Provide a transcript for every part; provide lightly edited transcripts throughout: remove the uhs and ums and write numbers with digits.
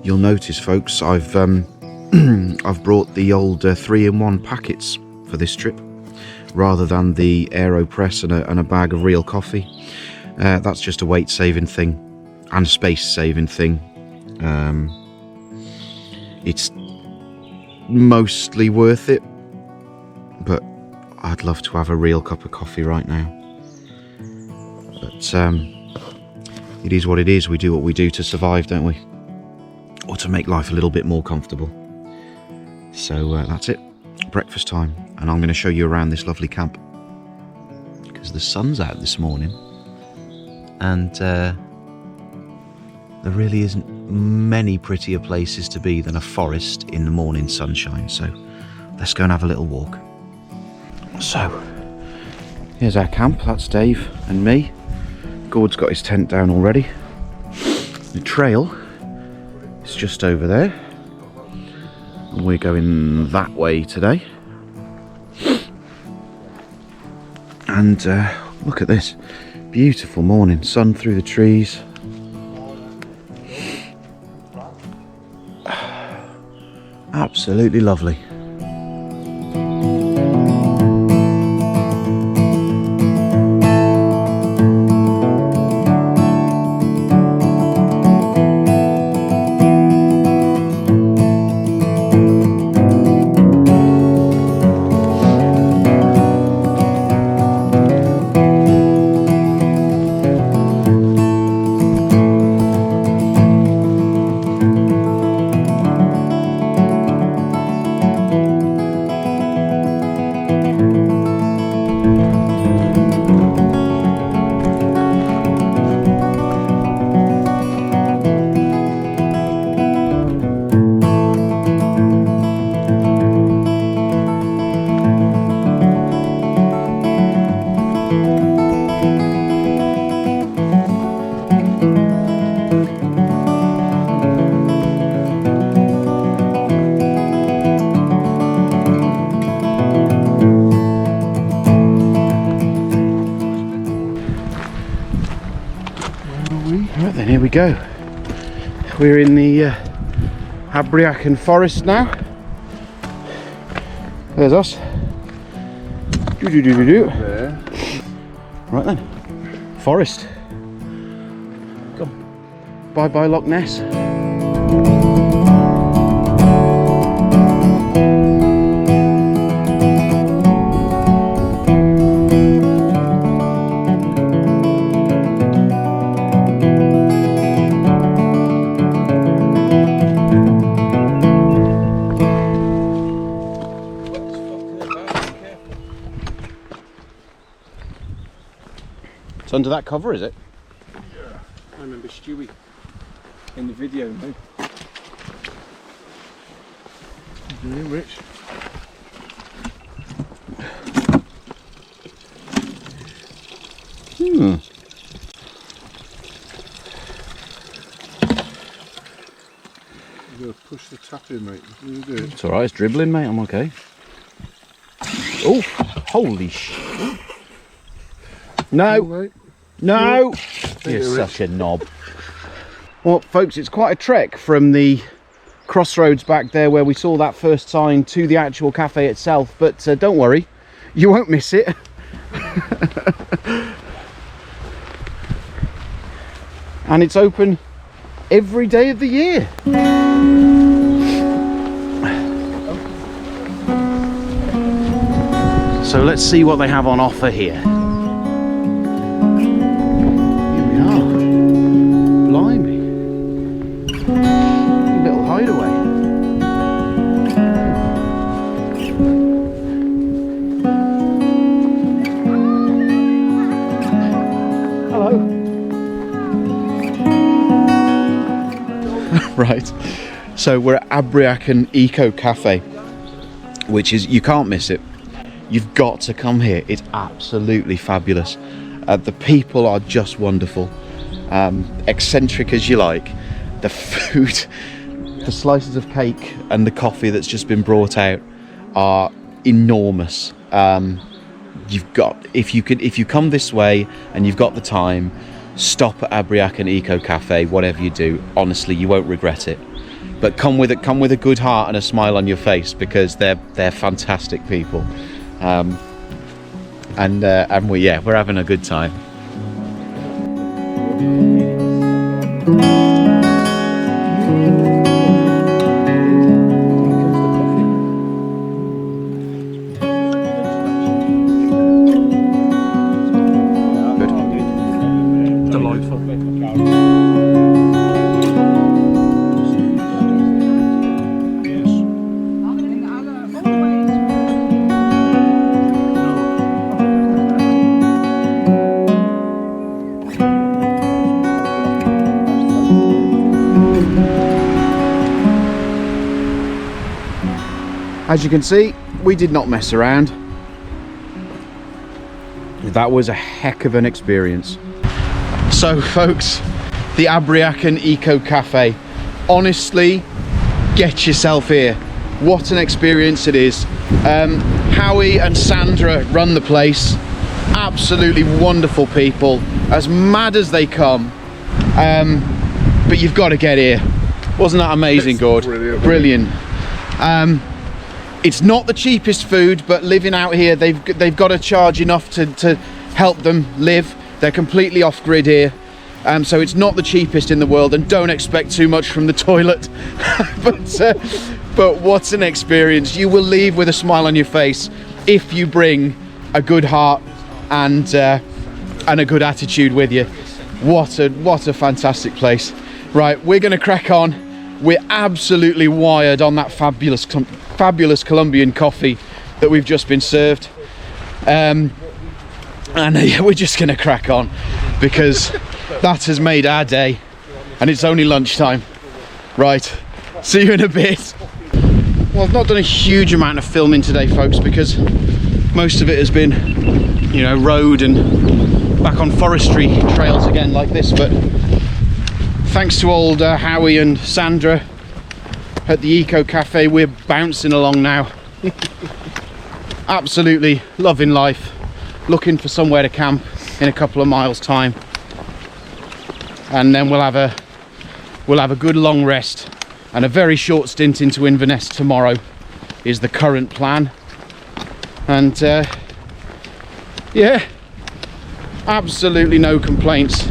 You'll notice, folks, I've I've brought the old 3-in-1 packets for this trip rather than the AeroPress and a bag of real coffee. That's just a weight saving thing and a space saving thing. It's mostly worth it, but I'd love to have a real cup of coffee right now. But it is what it is. We do what we do to survive, don't we? Or to make life a little bit more comfortable. So that's it, breakfast time, and I'm going to show you around this lovely camp because the sun's out this morning and there really isn't many prettier places to be than a forest in the morning sunshine. So let's go and have a little walk. So here's our camp. That's Dave and me. Gord's got his tent down already. The trail is just over there, and we're going that way today. And look at this beautiful morning, sun through the trees. Absolutely lovely. Right then, here we go. We're in the Abriachan forest now. There's us. There. Right then, forest. Come. Bye bye Loch Ness. It's under that cover, is it? Yeah. I remember Stewie in the video, no? Brilliant, Rich. Hmm. You gotta push the tap in, mate. You do it. It's alright, it's dribbling, mate, I'm okay. Oh, holy sh... No! Right. No! You're such a knob. Well, folks, it's quite a trek from the crossroads back there where we saw that first sign to the actual cafe itself, but don't worry, you won't miss it. And it's open every day of the year. So let's see what they have on offer here. right? So we're at Abriachan Eco Cafe, which is, you can't miss it. You've got to come here. It's absolutely fabulous. The people are just wonderful. Eccentric as you like. The food, the slices of cake and the coffee that's just been brought out are enormous. You've got, if you come this way and you've got the time, stop at Abriachan Eco Cafe. Whatever you do, honestly, you won't regret it. But come with a good heart and a smile on your face, because they're fantastic people. And we're having a good time. As you can see, we did not mess around. That was a heck of an experience. So folks, the Abriachan Eco Cafe, honestly, get yourself here. What an experience it is. Howie and Sandra run the place. Absolutely wonderful people, as mad as they come. But you've got to get here. Wasn't that amazing, Gord? Brilliant. It's not the cheapest food, but living out here, they've got to charge enough to help them live. They're completely off grid here, so it's not the cheapest in the world, and don't expect too much from the toilet. But what an experience. You will leave with a smile on your face if you bring a good heart and a good attitude with you. What a fantastic place. Right, we're going to crack on. We're absolutely wired on that fabulous Colombian coffee that we've just been served, and we're just gonna crack on, because that has made our day, and it's only lunchtime. Right, see you in a bit. Well, I've not done a huge amount of filming today, folks, because most of it has been, you know, road and back on forestry trails again like this, but thanks to old Howie and Sandra at the Eco Cafe, we're bouncing along now. Absolutely loving life, looking for somewhere to camp in a couple of miles time, and then we'll have a good long rest, and a very short stint into Inverness tomorrow is the current plan. And yeah, absolutely no complaints.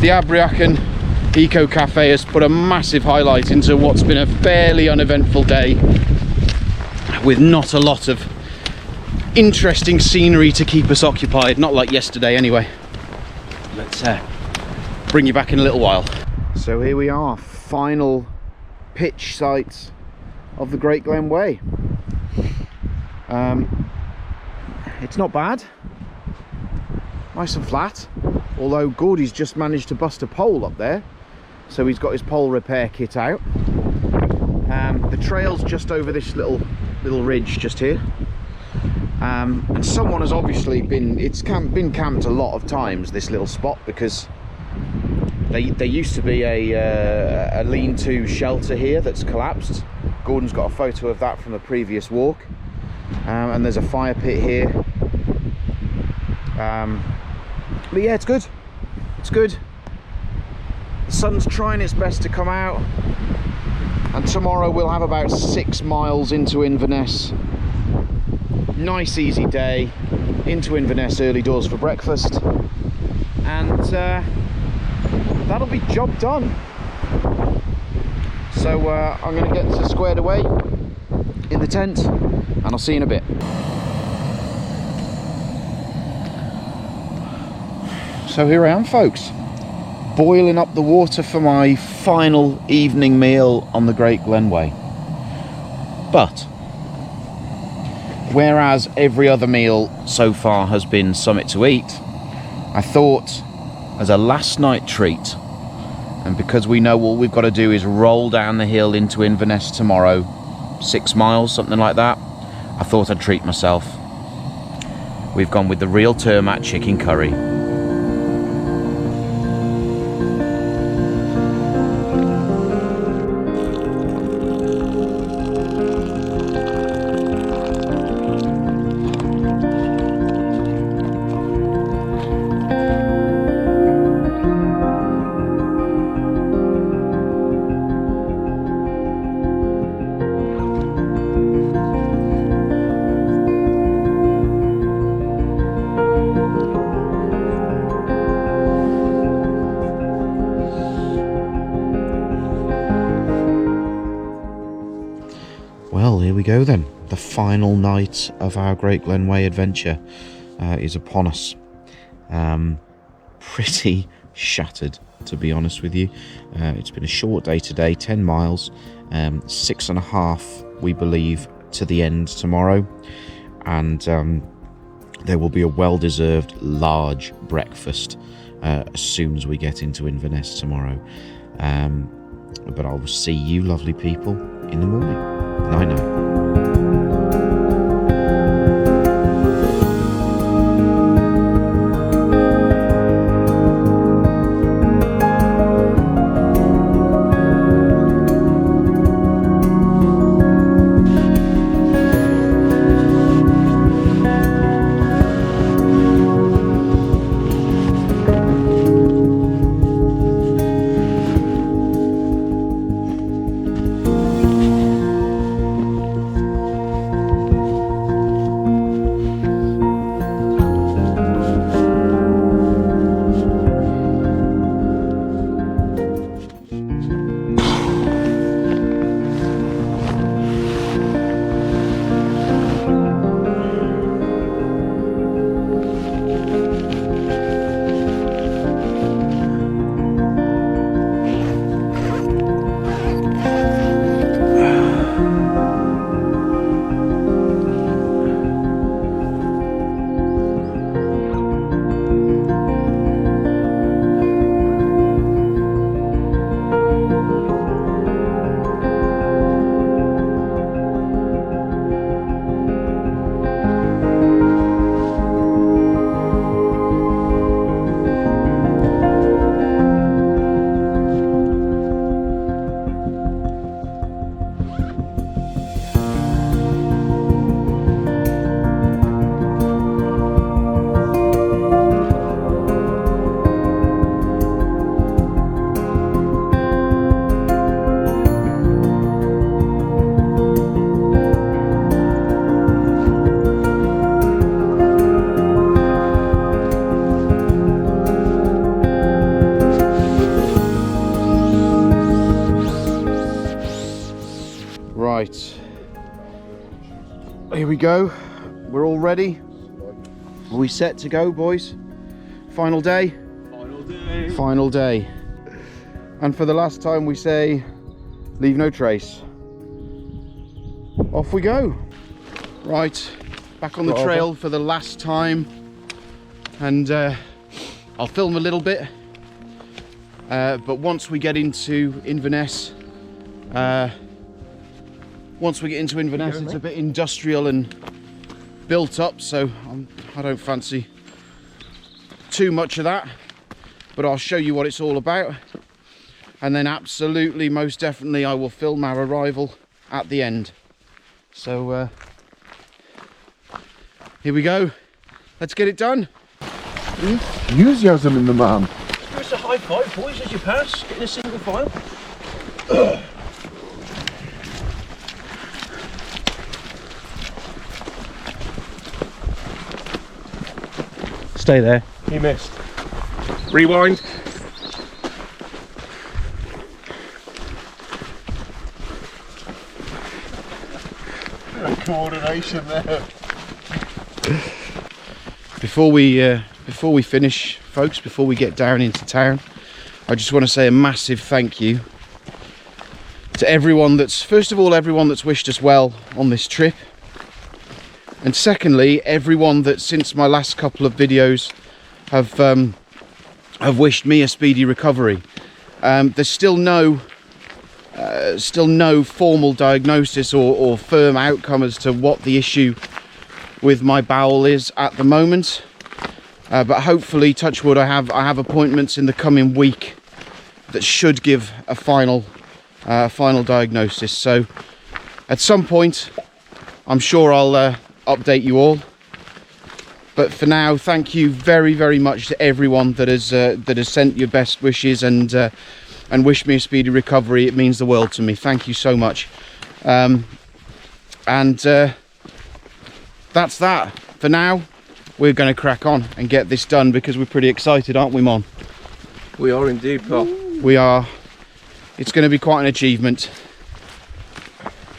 The Abriachan Eco Cafe has put a massive highlight into what's been a fairly uneventful day, with not a lot of interesting scenery to keep us occupied, not like yesterday anyway. Let's bring you back in a little while. So here we are, final pitch site of the Great Glen Way. It's not bad, nice and flat, although Gordy's just managed to bust a pole up there. So he's got his pole repair kit out. The trail's just over this little ridge just here, and someone has obviously been camped a lot of times, this little spot, because there used to be a lean-to shelter here that's collapsed. Gordon's got a photo of that from a previous walk, and there's a fire pit here. But yeah, it's good. It's good. The sun's trying its best to come out, and tomorrow we'll have about 6 miles into Inverness. Nice easy day into Inverness, early doors for breakfast, and that'll be job done. So I'm going to get squared away in the tent, and I'll see you in a bit. So here I am, folks, boiling up the water for my final evening meal on the Great Glen Way. But whereas every other meal so far has been something to eat, I thought, as a last night treat, And because we know all we've got to do is roll down the hill into Inverness tomorrow, 6 miles, something like that, I thought I'd treat myself. We've gone with the real Termat chicken curry. Well, here we go then. The final night of our Great Glen Way adventure is upon us. Pretty shattered, to be honest with you. It's been a short day today, 10 miles, 6.5 we believe to the end tomorrow, and there will be a well-deserved large breakfast as soon as we get into Inverness tomorrow. But I will see you lovely people in the morning. Night night. Right, here we go. We're all ready. Are we set to go, boys? Final day? Final day. Final day. And for the last time we say, leave no trace. Off we go. Right, back on the trail for the last time. And I'll film a little bit. But once we get into Inverness, it's a bit industrial and built up, so I don't fancy too much of that, but I'll show you what it's all about, and then absolutely, most definitely, I will film our arrival at the end. So here we go, let's get it done. Enthusiasm in the man. Give us a high five, boys, as you pass, get in a single file. Stay there. He missed. Rewind. Coordination there. Before we finish, folks, before we get down into town, I just want to say a massive thank you to everyone that's, first of all, everyone that's wished us well on this trip. And secondly, everyone that since my last couple of videos have wished me a speedy recovery. There's still no formal diagnosis or firm outcome as to what the issue with my bowel is at the moment. But hopefully, touch wood, I have appointments in the coming week that should give a final diagnosis. So at some point, I'm sure I'll update you all. But for now, thank you very, very much to everyone that has sent your best wishes and wished me a speedy recovery. It means the world to me. Thank you so much. That's that for now. We're going to crack on and get this done because we're pretty excited, aren't we, Mon? We are indeed, pal. We are. It's going to be quite an achievement.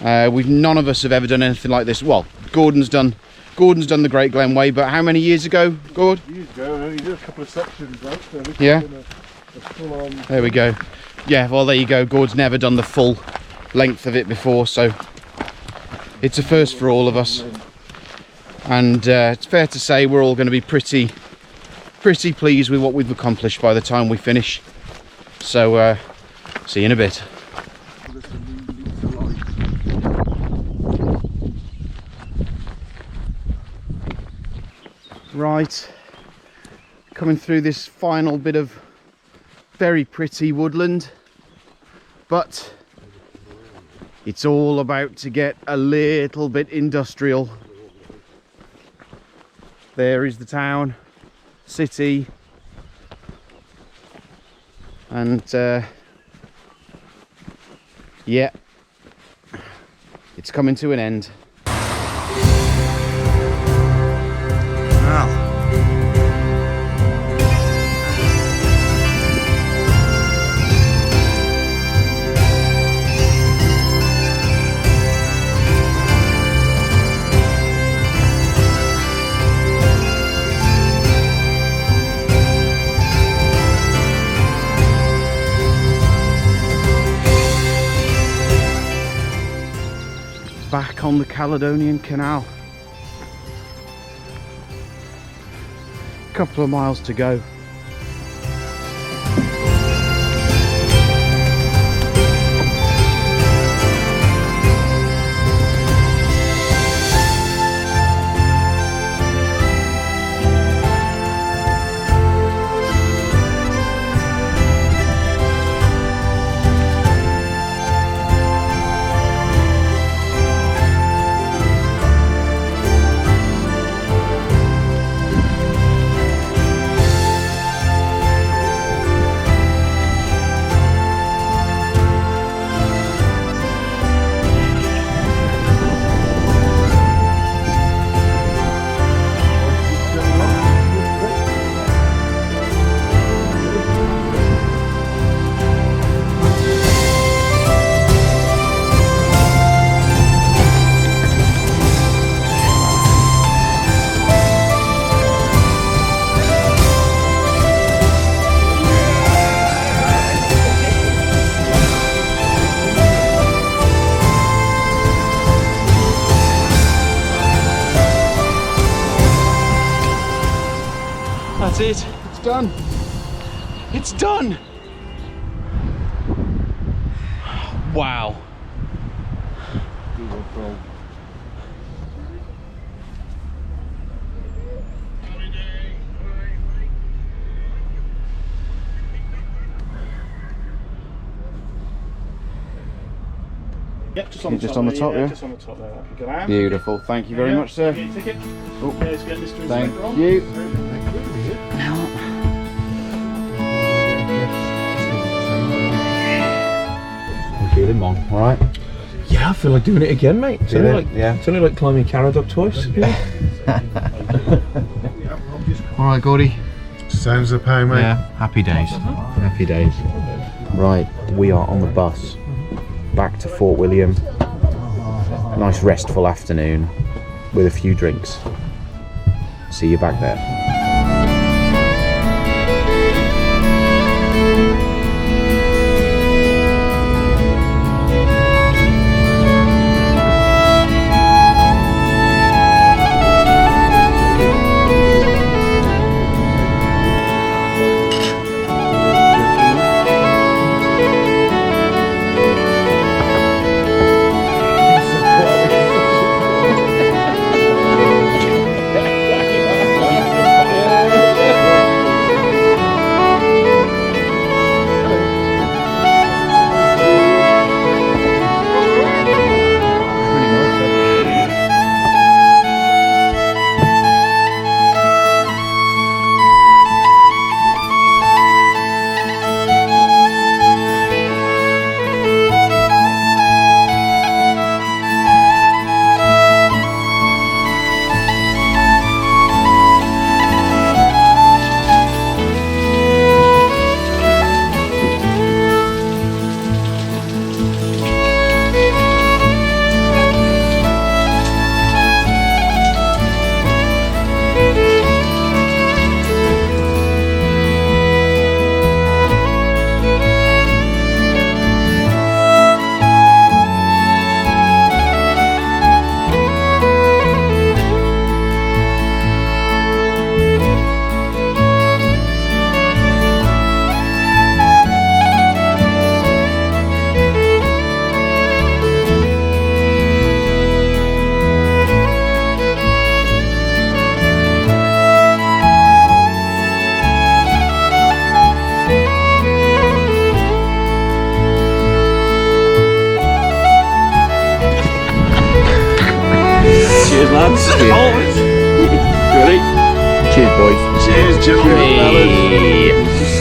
None of us have ever done anything like this. Well, Gordon's done the Great Glen Way, but how many years ago, Gord? Years ago, and only did a couple of sections, right? So yeah. A full-on... There we go. Yeah, well, there you go. Gord's never done the full length of it before, so it's a first for all of us. And it's fair to say we're all going to be pretty pleased with what we've accomplished by the time we finish. So, see you in a bit. Right, coming through this final bit of very pretty woodland, but it's all about to get a little bit industrial. There is the town, city, and yeah, it's coming to an end. Back on the Caledonian Canal. A couple of miles to go. That's it. It's done. It's done. Wow. Yep, Just on the top, yeah? Just on the top there. That'd be good. Beautiful. Thank you very much, sir. Ticket. Oh. Okay, let's get this to Thank you. I'm feeling Mon, alright? Yeah, I feel like doing it again, mate. It's only like, yeah. It's only like climbing Caradoc twice. Alright, Gordy. Sounds a pain, mate. Yeah, happy days. Happy days. Right, we are on the bus back to Fort William. Nice restful afternoon with a few drinks. See you back there. lads. Always. Ready? Cheers, boys. Cheers, gentlemen. Cheers. Fellas.